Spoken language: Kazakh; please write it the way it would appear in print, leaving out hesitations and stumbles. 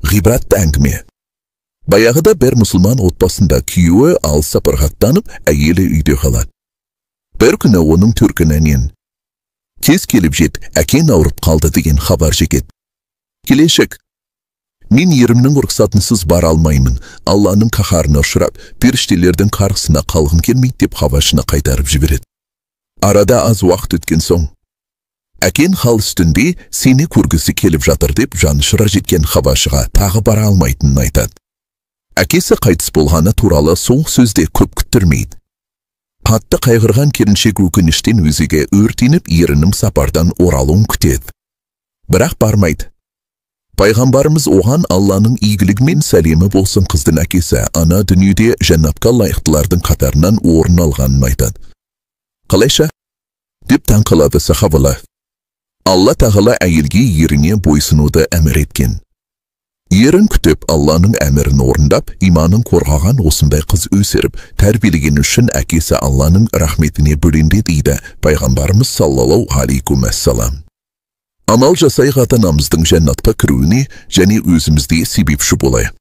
ғибратты әңгіме. Баяғыда бір мұсылман отбасында күйеуі алыс сапарға әйелі үйде қалады. Бір күні оның төркінінен тез келіп жет, әкең ауырып қалды деген хабар жекет. Келешек, мен ерімнің рұқсатынсыз бара алмаймын, Алланың қаһарына ұшырап, періштелердің қарғысына қалғым келмейді деп хабаршыны қайтарып жібереді. Арада аз уақыт өткен соң, әкең хал үстінде сені көргісі келіп жатыр деп жанұшыра жеткен хабаршыға тағы бара алмайтынын айтады. Әкесі қайтыс болғаны туралы сол сөзде көп күттірмейді. Қатты қайғырған келіншек өкініштен өзіге өртеніп, ерінің сапардан оралуын күтеді. Бірақ бармайды. Пайғамбарымыз оған Алланың игілігімен сәлемі болсын қыздың әкесі ана дүниеде жәннатқа лайықтылардың қатарынан орын алғанын айтады. Қалайша? Деп таңқалады сахабалар. Алла тағала әйелге еріне бойсынуды әмір еткен. Ерін күтіп, Алланың әмірін орындап, иманын қорғаған осындай қыз өсіріп, тәрбиелеген үшін әкесі Алланың рахметіне бөленді дейді пайғамбарымыз саллаллаху алейхи уассалам. Амал жасайық ата-анамыздың жәннатқа кіруіне және өзімізде себепші болайық.